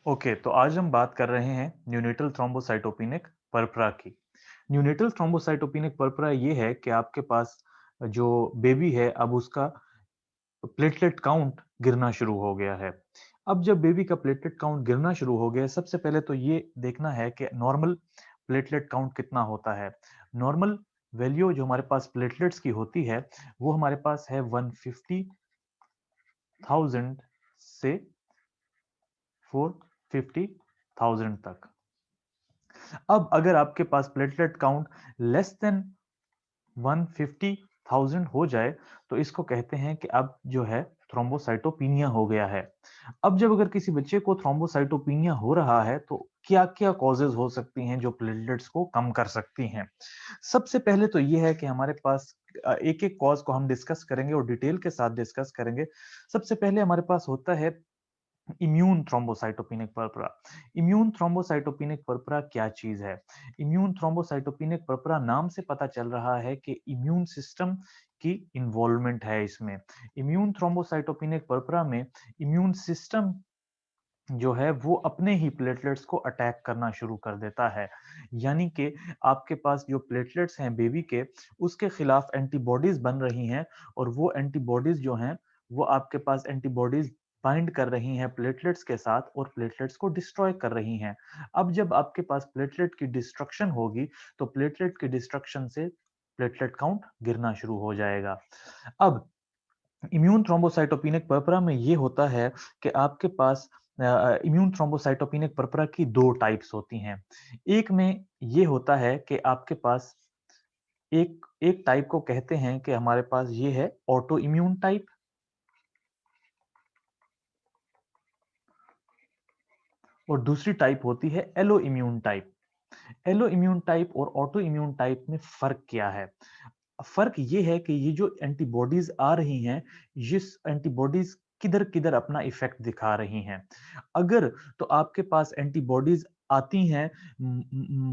Okay, तो आज हम बात कर रहे हैं न्यूनेटल थ्रोम्बोसाइटोपेनिक परपरा की। न्यूनेटल थ्रोम्बोसाइटोपेनिक परपरा ये है कि आपके पास जो बेबी है अब उसका प्लेटलेट काउंट गिरना शुरू हो गया है। अब जब बेबी का प्लेटलेट काउंट गिरना शुरू हो गया है, सबसे पहले तो ये देखना है कि नॉर्मल प्लेटलेट काउंट कितना होता है। नॉर्मल वैल्यू जो हमारे पास प्लेटलेट्स की होती है, वो हमारे पास है 150,000 से 450,000 तक। अब अगर आपके पास प्लेटलेट काउंट लेस देन 150,000 हो जाए तो इसको कहते हैं कि अब जो है थ्रोम्बोसाइटोपिनिया हो गया है। अब जब अगर किसी बच्चे को थ्रोम्बोसाइटोपिनिया हो रहा है तो क्या-क्या कॉजेज हो सकती हैं जो प्लेटलेट्स को कम कर सकती हैं। सबसे पहले तो ये है कि हमारे पास एक-एक कॉज को हम डिस्कस करेंगे और डिटेल के साथ डिस्कस करेंगे। सबसे पहले हमारे पास होता है इम्यून थ्रोम्बोसाइटोपेनिक पर्परा। इम्यून थ्रोम्बोसाइटोपेनिक पर्परा क्या चीज है? इम्यून थ्रोम्बोसाइटोपेनिक पर्परा नाम से पता चल रहा है कि इम्यून सिस्टम की इन्वॉल्वमेंट है इसमें। इम्यून थ्रोम्बोसाइटोपेनिक पर्परा में इम्यून सिस्टम जो है वो अपने ही प्लेटलेट्स को अटैक करना शुरू कर देता है। यानी कि आपके पास जो प्लेटलेट्स हैं बेबी के, उसके खिलाफ एंटीबॉडीज बन रही हैं और वो एंटीबॉडीज जो हैं, वो आपके पास एंटीबॉडीज बाइंड कर रही हैं प्लेटलेट्स के साथ और प्लेटलेट्स को डिस्ट्रॉय कर रही हैं। अब जब आपके पास प्लेटलेट की डिस्ट्रक्शन होगी, तो प्लेटलेट की डिस्ट्रक्शन से प्लेटलेट काउंट गिरना शुरू हो जाएगा। अब इम्यून थ्रोम्बोसाइटोपेनिक पर्परा में ये होता है कि आपके पास इम्यून थ्रोम्बोसाइटोपेनिक पर्परा की 2 टाइप्स होती हैं। एक में ये होता है कि आपके पास एक एक टाइप को कहते हैं कि हमारे पास ये है ऑटो इम्यून टाइप और दूसरी टाइप होती है allo immune type. Allo immune type और ऑटो इम्यून टाइप में फ़र्क क्या है? फ़र्क ये है कि ये जो एंटीबॉडीज़ आ रही हैं, ये एंटीबॉडीज़ किधर-किधर अपना इफ़ेक्ट दिखा रही हैं। अगर तो आपके पास एंटीबॉडीज़ आती हैं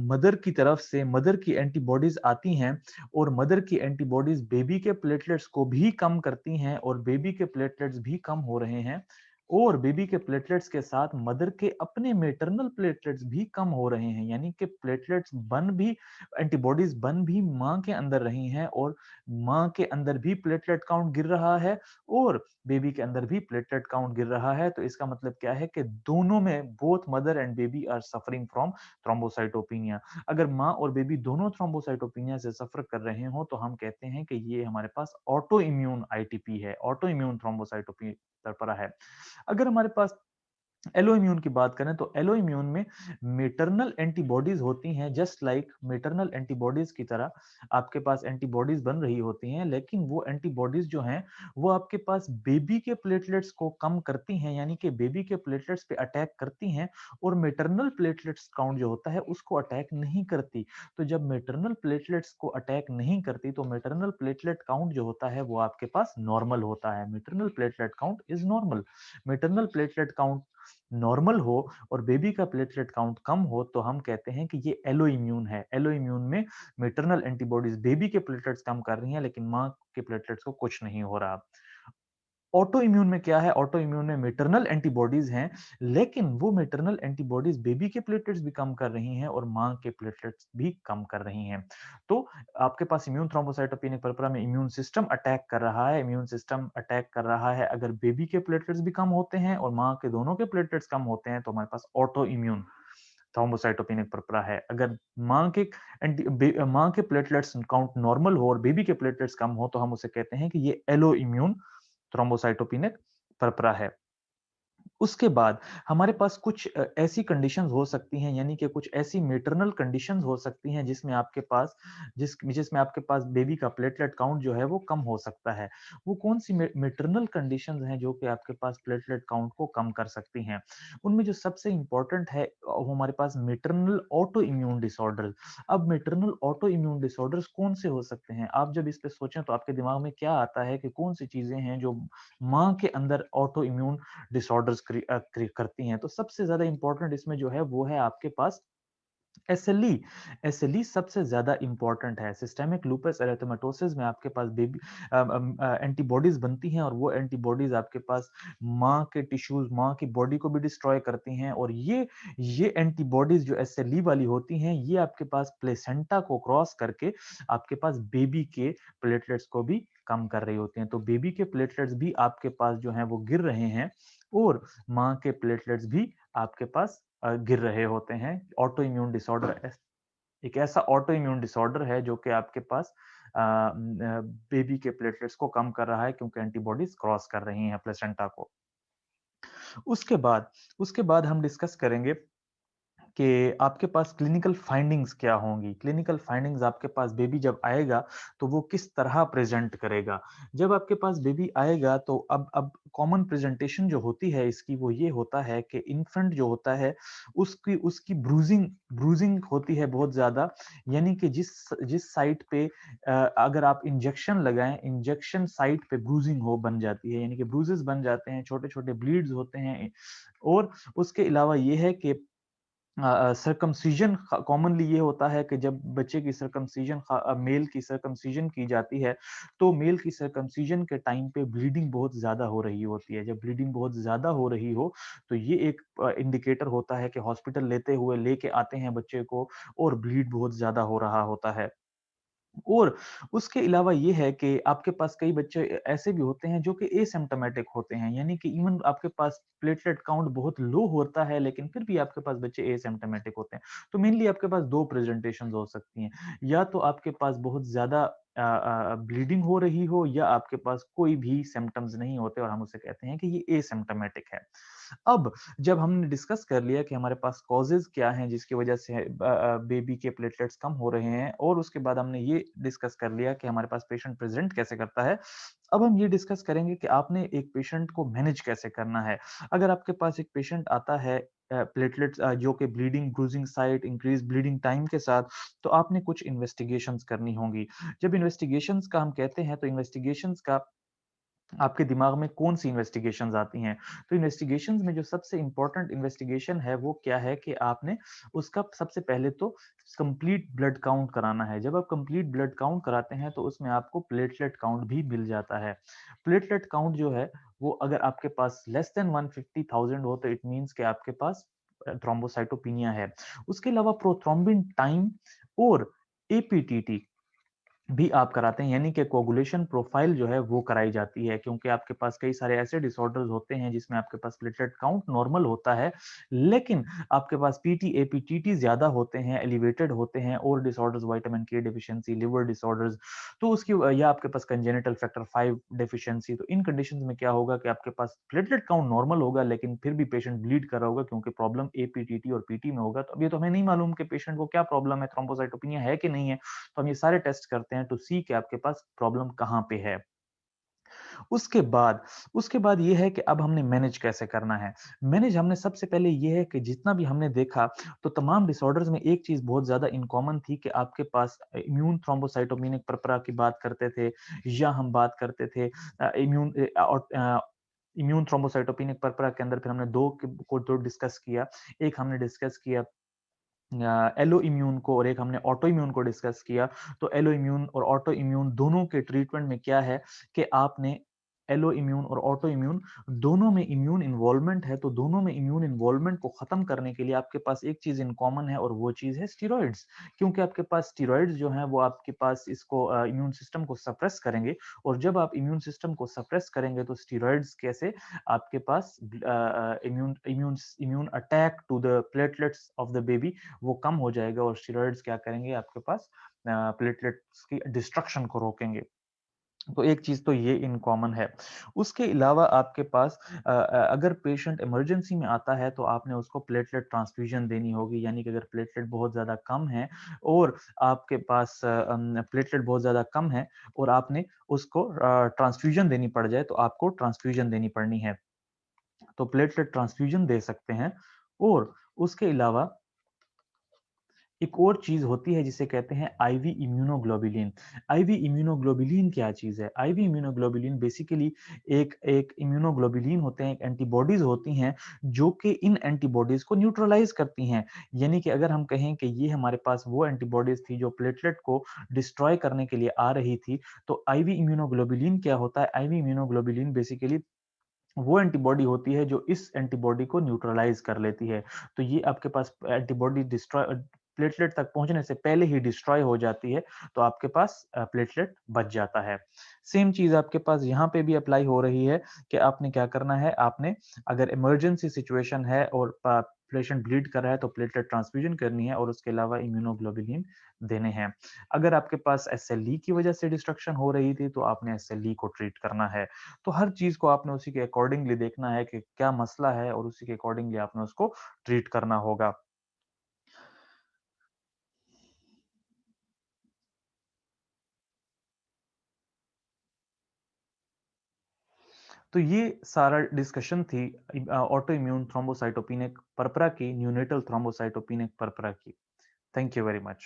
मदर की तरफ से, मदर की एंटीबॉडीज़ आती हैं और मदर की एंटीबॉडीज़ बेबी के प्लेटलेट्स को भी कम करती हैं और बेबी के प्लेटलेट्स भी कम हो रहे हैं और बेबी के प्लेटलेट्स के साथ मदर के अपने मैटरनल प्लेटलेट्स भी कम हो रहे हैं। यानी कि प्लेटलेट्स बन भी एंटीबॉडीज बन भी माँ के अंदर रही हैं और माँ के अंदर भी प्लेटलेट काउंट गिर रहा है और बेबी के अंदर भी प्लेटलेट काउंट गिर रहा है। तो इसका मतलब क्या है कि दोनों में both mother and baby are suffering from thrombocytopenia. अगर माँ और बेबी दोनों थ्रोम्बोसाइटोपिनिया से सफर कर रहे हो तो हम कहते हैं कि ये हमारे पास ऑटो इम्यून आईटीपी है, ऑटो इम्यून थ्रोम्बोसाइटोपिनिया है। अगर हमारे पास एलो इम्यून की बात करें तो एलो इम्यून में मैटरनल एंटीबॉडीज होती हैं, जस्ट लाइक मैटरनल एंटीबॉडीज की तरह आपके पास एंटीबॉडीज बन रही होती हैं, लेकिन वो एंटीबॉडीज जो हैं वो आपके पास बेबी के प्लेटलेट्स को कम करती हैं, यानी कि बेबी के प्लेटलेट्स पे अटैक करती हैं और मैटरनल प्लेटलेट्स काउंट जो होता है उसको अटैक नहीं करती। तो जब मैटरनल प्लेटलेट्स को अटैक नहीं करती तो मैटरनल प्लेटलेट काउंट जो होता है वो आपके पास नॉर्मल होता है। Maternal platelet count is normal. Maternal platelet count normal हो और बेबी का प्लेटलेट काउंट कम हो तो हम कहते हैं कि ये एलो इम्यून है। एलो इम्यून में मैटरनल एंटीबॉडीज बेबी के प्लेटलेट्स कम कर रही हैं लेकिन माँ के प्लेटलेट्स को कुछ नहीं हो रहा। ऑटो इम्यून में क्या है? ऑटो इम्यून में मैटरनल एंटीबॉडीज हैं, लेकिन वो मैटरनल एंटीबॉडीज बेबी के प्लेटलेट्स भी कम कर रही हैं और माँ के प्लेटलेट्स भी कम कर रही हैं। तो आपके पास इम्यून थ्रोम्बोसाइटोपेनिक पर्परा में इम्यून सिस्टम अटैक कर रहा है, इम्यून सिस्टम अटैक कर रहा है अगर बेबी के प्लेटलेट्स भी कम होते हैं और माँ के दोनों के प्लेटलेट्स कम होते हैं तो हमारे पास ऑटो इम्यून थ्रोम्बोसाइटोपेनिक पर्परा है। अगर माँ के प्लेटलेट्स काउंट नॉर्मल हो और बेबी के प्लेटलेट्स कम हो तो हम उसे कहते हैं कि ये एलो इम्यून थ्रोम्बोसाइटोपेनिक पर्परा है। उसके बाद हमारे पास कुछ ऐसी कंडीशंस हो सकती हैं, यानी कि कुछ ऐसी मैटरनल कंडीशंस हो सकती हैं जिसमें आपके पास जिसमें आपके पास बेबी का प्लेटलेट काउंट जो है वो कम हो सकता है। वो कौन-सी मैटरनल कंडीशंस हैं जो कि आपके पास प्लेटलेट काउंट को कम कर सकती हैं? उनमें जो सबसे इम्पोर्टेंट है वो हमारे पास मैटरनल ऑटो इम्यून डिसऑर्डर। अब मैटरनल ऑटो इम्यून डिसऑर्डर्स कौन से हो सकते हैं? आप जब इस पे सोचें तो आपके दिमाग में क्या आता है कि कौन-सी चीज़ें हैं जो माँ के अंदर ऑटो इम्यून डिसऑर्डर्स करती हैं। तो सबसे ज़्यादा इम्पोर्टेंट इसमें जो है वो है आपके पास एसएलई एसएलई सबसे ज्यादा इंपॉर्टेंट है। सिस्टेमिक लूपस एरिथेमेटोसिस में आपके पास बेबी एंटीबॉडीज बनती हैं और वो एंटीबॉडीज आपके पास माँ के टिश्यूज, माँ की बॉडी को भी डिस्ट्रॉय करती हैं, और ये एंटीबॉडीज जो एसएलई वाली होती हैं ये आपके पास प्लेसेंटा को क्रॉस करके आपके पास बेबी के प्लेटलेट्स को भी कम कर रही होती हैं। तो बेबी के प्लेटलेट्स भी आपके पास जो हैं वो गिर रहे हैं, और माँ के प्लेटलेट्स भी आपके पास गिर रहे होते हैं। ऑटो इम्यून डिसऑर्डर एक ऐसा ऑटो इम्यून डिसऑर्डर है जो कि आपके पास बेबी के प्लेटलेट्स को कम कर रहा है, क्योंकि एंटीबॉडीज क्रॉस कर रही हैं प्लेसेंटा को। उसके बाद उसके बाद हम डिस्कस करेंगे कि आपके पास क्लिनिकल फाइंडिंग्स क्या होंगी। क्लिनिकल फाइंडिंग्स आपके पास बेबी जब आएगा तो वो किस तरह प्रेजेंट करेगा। जब आपके पास बेबी आएगा तो अब कॉमन प्रेजेंटेशन जो होती है इसकी वो ये होता है कि इन्फेंट जो होता है उसकी उसकी ब्रूजिंग ब्रूजिंग होती है बहुत ज्यादा, यानी कि जिस जिस साइट पे अगर आप इंजेक्शन लगाएं, इंजेक्शन साइट पे ब्रूजिंग हो बन जाती है, यानी कि ब्रूजेस बन जाते हैं, छोटे छोटे ब्लीड्स होते हैं। और उसके अलावा ये है कि सर्कमसीजन कॉमनली ये होता है कि जब बच्चे की सर्कमसीजन मेल की सर्कमसीजन की जाती है तो मेल की सर्कमसीजन के टाइम पे ब्लीडिंग बहुत ज्यादा हो रही होती है। जब ब्लीडिंग बहुत ज्यादा हो रही हो तो ये एक इंडिकेटर होता है कि हॉस्पिटल लेके आते हैं बच्चे को और ब्लीड बहुत ज्यादा हो रहा होता है। और उसके अलावा ये है कि आपके पास कई बच्चे ऐसे भी होते हैं जो कि एसिम्प्टोमेटिक होते हैं, यानी कि इवन आपके पास प्लेटलेट काउंट बहुत लो होता है लेकिन फिर भी आपके पास बच्चे एसिम्प्टोमेटिक होते हैं। तो मेनली आपके पास दो प्रेजेंटेशंस हो सकती हैं, या तो आपके पास बहुत ज्यादा ब्लीडिंग हो रही हो, या आपके पास कोई भी सिम्टम्स नहीं होते और हम उसे कहते हैं कि ये एसिम्प्टोमेटिक है। अब जब हमने डिस्कस कर लिया कि हमारे पास कॉजेज क्या हैं जिसकी वजह से बेबी के प्लेटलेट्स कम हो रहे हैं, और उसके बाद हमने ये डिस्कस कर लिया कि हमारे पास पेशेंट प्रेजेंट कैसे करता है, अब हम ये डिस्कस करेंगे कि आपने एक पेशेंट को मैनेज कैसे करना है। अगर आपके पास एक पेशेंट आता है प्लेटलेट्स जो कि bleeding, bruising site, increase bleeding time के साथ, तो आपने कुछ इन्वेस्टिगेशंस करनी होंगी। जब इन्वेस्टिगेशंस का हम कहते हैं तो इन्वेस्टिगेशंस का आपके दिमाग में कौन सी इन्वेस्टिगेशंस आती हैं। तो इन्वेस्टिगेशंस में जो सबसे इंपॉर्टेंट इन्वेस्टिगेशन है वो क्या है कि आपने उसका सबसे पहले तो कंप्लीट ब्लड काउंट कराना है। जब आप कंप्लीट ब्लड काउंट कराते हैं तो उसमें आपको प्लेटलेट काउंट भी मिल जाता है। प्लेटलेट काउंट जो है वो अगर आपके पास लेस देन 150,000 हो तो इट मीन्स कि आपके पास थ्रोम्बोसाइटोपिनिया है। उसके अलावा प्रोथ्रोम्बिन टाइम और एपीटीटी भी आप कराते हैं, यानी कि कोगुलेशन प्रोफाइल जो है वो कराई जाती है, क्योंकि आपके पास कई सारे ऐसे डिसऑर्डर्स होते हैं जिसमें आपके पास प्लेटलेट काउंट नॉर्मल होता है लेकिन आपके पास पीटी एपीटीटी ज्यादा होते हैं, एलिवेटेड होते हैं, और डिसऑर्डर्स विटामिन के डेफिशिएंसी, लिवर डिसऑर्डर्स, तो उसकी या आपके पास कंजेनिटल फैक्टर 5 डेफिशिएंसी, तो इन कंडीशंस में क्या होगा कि आपके पास प्लेटलेट काउंट नॉर्मल होगा लेकिन फिर भी पेशेंट ब्लीड कर रहा होगा क्योंकि प्रॉब्लम एपीटीटी और पीटी में होगा। तो अब ये तो हमें नहीं मालूम कि पेशेंट को क्या प्रॉब्लम है, थ्रोम्बोसाइटोपिनिया है कि नहीं है, तो हम ये सारे टेस्ट करते हैं टू सी कि आपके पास प्रॉब्लम कहाँ पे है। उसके बाद उसके बाद ये है कि अब हमने मैनेज कैसे करना है। मैनेज हमने सबसे पहले ये है कि जितना भी हमने देखा तो तमाम डिसऑर्डर्स में एक चीज बहुत ज्यादा इन कॉमन थी कि आपके पास इम्यून थ्रोम्बोसाइटोपेनिक परपरा की बात करते थे, या हम बात करते थे इम्यून इम्यून थ्रोम्बोसाइटोपेनिक परपरा के अंदर फिर हमने दो डिस्कस किया। एक हमने डिस्कस किया एलो इम्यून को, और एक हमने ऑटो इम्यून को डिस्कस किया। तो एलो इम्यून और ऑटो इम्यून दोनों के ट्रीटमेंट में क्या है कि आपने एलो इम्यून और ऑटो इम्यून दोनों में इम्यून इन्वॉल्वमेंट है, तो दोनों में इम्यून इन्वॉल्वमेंट को खत्म करने के लिए आपके पास एक चीज इन कॉमन है और वो चीज है स्टीरॉइड्स। क्योंकि आपके पास स्टीरॉइड्स जो है वो आपके पास इसको इम्यून सिस्टम को सप्रेस करेंगे, और जब आप इम्यून सिस्टम को सप्रेस करेंगे तो स्टीरॉइड्स कैसे आपके पास immune immune immune attack to the platelets of the baby वो कम हो जाएगा, और स्टेरॉइड्स क्या करेंगे आपके पास प्लेटलेट्स की डिस्ट्रक्शन को रोकेंगे। तो एक चीज तो ये इन कॉमन है। उसके अलावा आपके पास अगर पेशेंट इमरजेंसी में आता है तो आपने उसको प्लेटलेट ट्रांसफ्यूजन देनी होगी, यानी कि अगर प्लेटलेट बहुत ज्यादा कम है और आपके पास प्लेटलेट बहुत ज्यादा कम है और आपने उसको ट्रांसफ्यूजन देनी पड़ जाए तो आपको ट्रांसफ्यूजन देनी पड़नी है, तो प्लेटलेट ट्रांसफ्यूजन दे सकते हैं। और उसके अलावा एक और चीज होती है जिसे कहते हैं आईवी इम्यूनोग्लोबुलिन। आईवी इम्यूनोग्लोबुलिन क्या चीज है? आईवी इम्यूनोग्लोबुलिन बेसिकली एक एक इम्यूनोग्लोबुलिन होते हैं, एक एंटीबॉडीज होती हैं जो कि इन एंटीबॉडीज को न्यूट्रलाइज करती हैं। यानी कि अगर हम कहें कि ये हमारे पास वो एंटीबॉडीज थी जो प्लेटलेट को डिस्ट्रॉय करने के लिए आ रही थी, तो आईवी इम्यूनोग्लोबुलिन क्या होता है? आईवी इम्यूनोग्लोबुलिन बेसिकली वो एंटीबॉडी होती है जो इस एंटीबॉडी को न्यूट्रलाइज कर लेती है। तो ये आपके पास एंटीबॉडी डिस्ट्रॉय प्लेटलेट तक पहुंचने से पहले ही डिस्ट्रॉय हो जाती है, तो आपके पास प्लेटलेट बच जाता है। सेम चीज आपके पास यहाँ पे भी अप्लाई हो रही है कि आपने क्या करना है, आपने अगर इमरजेंसी सिचुएशन है और पेशेंट ब्लीड कर रहा है तो प्लेटलेट ट्रांसफ्यूजन करनी है और उसके अलावा इम्यूनोग्लोबुलिन देने हैं। अगर आपके पास एसएलई की वजह से डिस्ट्रक्शन हो रही थी तो आपने एसएलई को ट्रीट करना है। तो हर चीज को आपने उसी के अकॉर्डिंगली देखना है कि क्या मसला है और उसी के अकॉर्डिंगली आपने उसको ट्रीट करना होगा। तो ये सारा डिस्कशन थी ऑटो इम्यून थ्रोम्बोसाइटोपेनिक परपरा की, न्यूनेटल थ्रोम्बोसाइटोपेनिक परपरा की। Thank you very much.